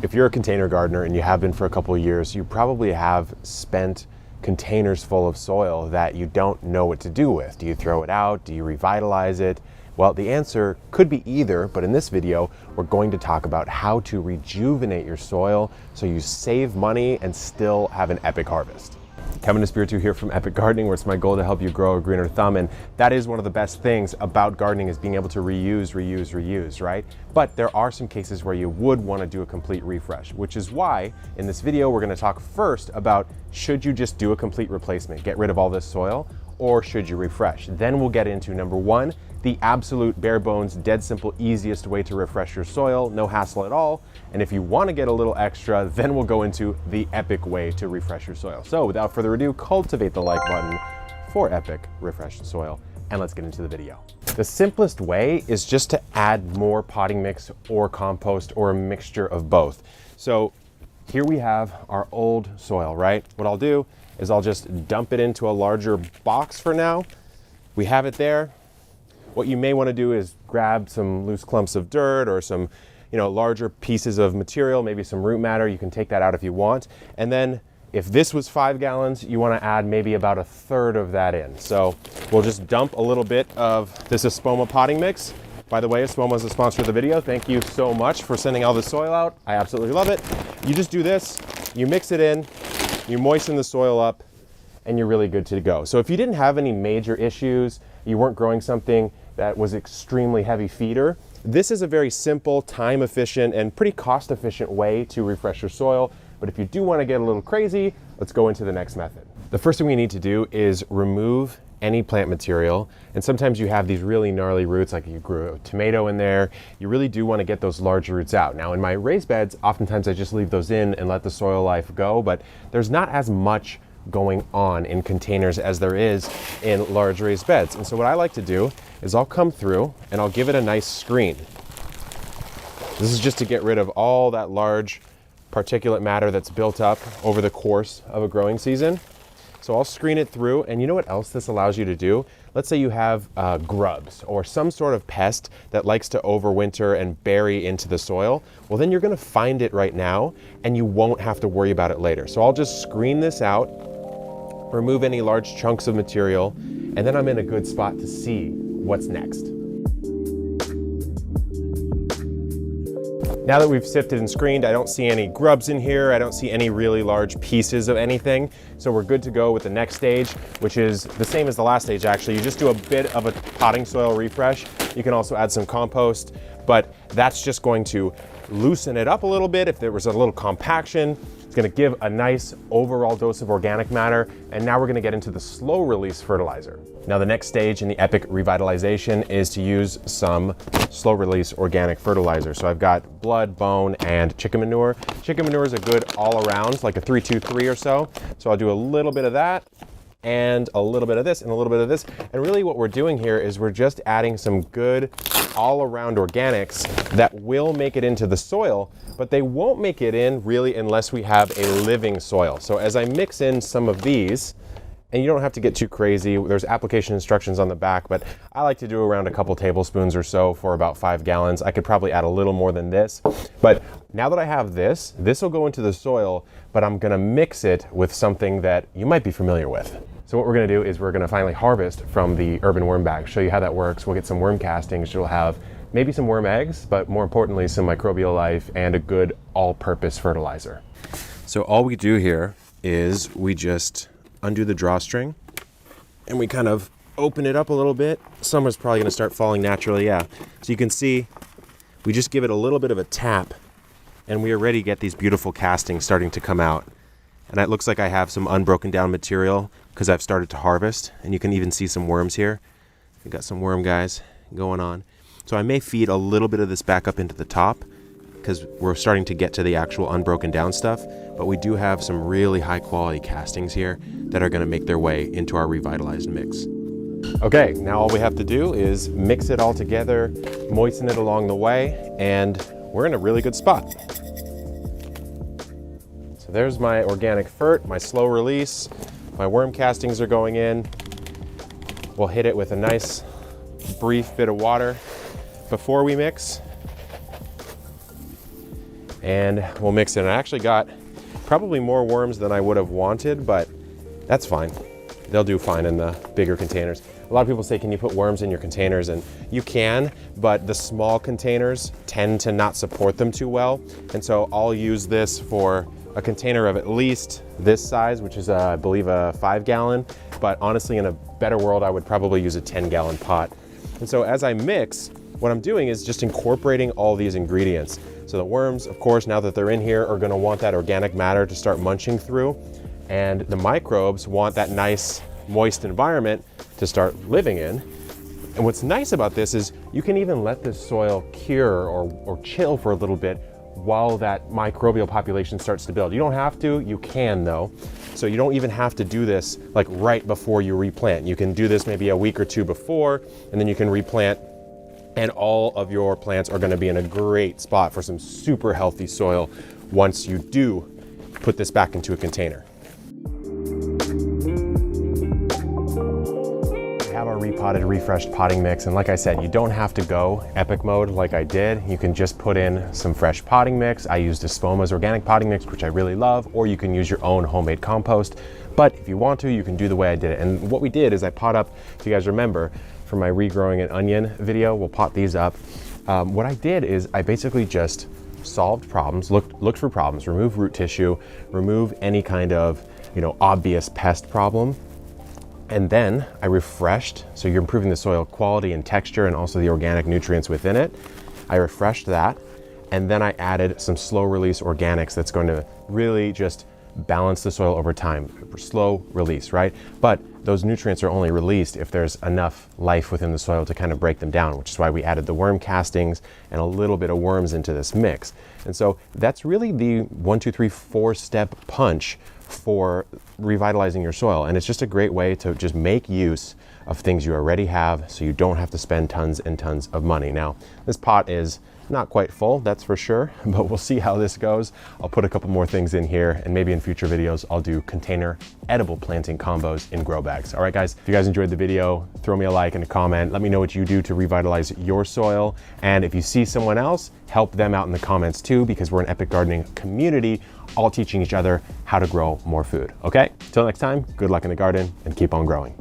If you're a container gardener and you have been for a couple of years, you probably have spent containers full of soil that you don't know what to do with. Do you throw it out? Do you revitalize it? Well, the answer could be either, but in this video, we're going to talk about how to rejuvenate your soil so you save money and still have an epic harvest. Kevin Espiritu here from Epic Gardening, where it's my goal to help you grow a greener thumb. And that is one of the best things about gardening, is being able to reuse, right? But there are some cases where you would want to do a complete refresh, which is why in this video, we're going to talk first about, should you just do a complete replacement, get rid of all this soil, or should you refresh? Then we'll get into number one, the absolute bare bones, dead simple, easiest way to refresh your soil, no hassle at all. And if you want to get a little extra, then we'll go into the epic way to refresh your soil. So without further ado, cultivate the like button for epic refreshed soil, and let's get into the video. The simplest way is just to add more potting mix or compost or a mixture of both. So here we have our old soil, right? What I'll do is I'll just dump it into a larger box for now. We have it there. What you may want to do is grab some loose clumps of dirt or some, larger pieces of material, maybe some root matter. You can take that out if you want. And then if this was 5 gallons, you want to add maybe about 1/3 of that in. So we'll just dump a little bit of this Espoma potting mix. By the way, Espoma is the sponsor of the video. Thank you so much for sending all this soil out. I absolutely love it. You just do this, you mix it in, you moisten the soil up, and you're really good to go. So if you didn't have any major issues, you weren't growing something that was extremely heavy feeder, this is a very simple, time efficient, and pretty cost efficient way to refresh your soil. But if you do want to get a little crazy, let's go into the next method. The first thing we need to do is remove any plant material. And sometimes you have these really gnarly roots, like you grew a tomato in there. You really do want to get those large roots out. Now in my raised beds, oftentimes I just leave those in and let the soil life go, but there's not as much going on in containers as there is in large raised beds. And so what I like to do is I'll come through and I'll give it a nice screen. This is just to get rid of all that large particulate matter that's built up over the course of a growing season. So I'll screen it through, and you know what else this allows you to do? Let's say you have grubs or some sort of pest that likes to overwinter and bury into the soil. Well, then you're gonna find it right now and you won't have to worry about it later. So I'll just screen this out, remove any large chunks of material, and then I'm in a good spot to see what's next. Now that we've sifted and screened, I don't see any grubs in here. I don't see any really large pieces of anything. So we're good to go with the next stage, which is the same as the last stage actually. You just do a bit of a potting soil refresh. You can also add some compost, but that's just going to loosen it up a little bit. If there was a little compaction, it's gonna give a nice overall dose of organic matter. And now we're gonna get into the slow release fertilizer. Now the next stage in the epic revitalization is to use some slow release organic fertilizer. So I've got blood, bone, and chicken manure. Chicken manure is a good all around, like a 3-2-3 or so. So I'll do a little bit of that and a little bit of this and a little bit of this. And really what we're doing here is we're just adding some good all around organics that will make it into the soil, but they won't make it in really unless we have a living soil. So as I mix in some of these, and you don't have to get too crazy, there's application instructions on the back, but I like to do around a couple tablespoons or so for about 5 gallons. I could probably add a little more than this, but now that I have this will go into the soil, but I'm gonna mix it with something that you might be familiar with. So what we're gonna do is we're gonna finally harvest from the urban worm bag, show you how that works. We'll get some worm castings. You'll have maybe some worm eggs, but more importantly, some microbial life and a good all-purpose fertilizer. So all we do here is we just undo the drawstring and we kind of open it up a little bit. Summer's probably gonna start falling naturally, yeah. So you can see, we just give it a little bit of a tap and we already get these beautiful castings starting to come out. And it looks like I have some unbroken down material because I've started to harvest, and you can even see some worms here. We've got some worm guys going on. So I may feed a little bit of this back up into the top because we're starting to get to the actual unbroken down stuff, but we do have some really high quality castings here that are gonna make their way into our revitalized mix. Okay, now all we have to do is mix it all together, moisten it along the way, and we're in a really good spot. So there's my organic fert, my slow release. My worm castings are going in. We'll hit it with a nice brief bit of water before we mix. and we'll mix it. And I actually got probably more worms than I would have wanted, but that's fine. They'll do fine in the bigger containers. A lot of people say, can you put worms in your containers? And you can, but the small containers tend to not support them too well. And so I'll use this for a container of at least this size, which is I believe a 5-gallon. But honestly, in a better world, I would probably use a 10-gallon pot. And so as I mix, what I'm doing is just incorporating all these ingredients. So the worms, of course, now that they're in here, are gonna want that organic matter to start munching through. And the microbes want that nice, moist environment to start living in. And what's nice about this is you can even let this soil cure or chill for a little bit while that microbial population starts to build. You don't have to, you can though. So you don't even have to do this like right before you replant. You can do this maybe a week or two before, and then you can replant, and all of your plants are gonna be in a great spot for some super healthy soil once you do put this back into a container. Have our repotted, refreshed potting mix, and like I said, you don't have to go epic mode like I did. You can just put in some fresh potting mix. I used Espoma's organic potting mix, which I really love, or you can use your own homemade compost. But if you want to, you can do the way I did it. And what we did is I pot up, if you guys remember, from my regrowing an onion video, we'll pot these up. What I did is I basically just solved problems, looked for problems, remove root tissue, remove any kind of, obvious pest problem. And then I refreshed, so you're improving the soil quality and texture and also the organic nutrients within it. I refreshed that, and then I added some slow release organics that's going to really just balance the soil over time. Slow release, right? But those nutrients are only released if there's enough life within the soil to kind of break them down, which is why we added the worm castings and a little bit of worms into this mix. And so that's really the 1, 2, 3, 4-step punch for revitalizing your soil. And it's just a great way to just make use of things you already have so you don't have to spend tons and tons of money. Now, this pot is not quite full, that's for sure, but we'll see how this goes. I'll put a couple more things in here, and maybe in future videos, I'll do container edible planting combos in grow bags. All right, guys, if you guys enjoyed the video, throw me a like and a comment. Let me know what you do to revitalize your soil. And if you see someone else, help them out in the comments too, because we're an epic gardening community, all teaching each other how to grow more food. Okay, till next time, good luck in the garden and keep on growing.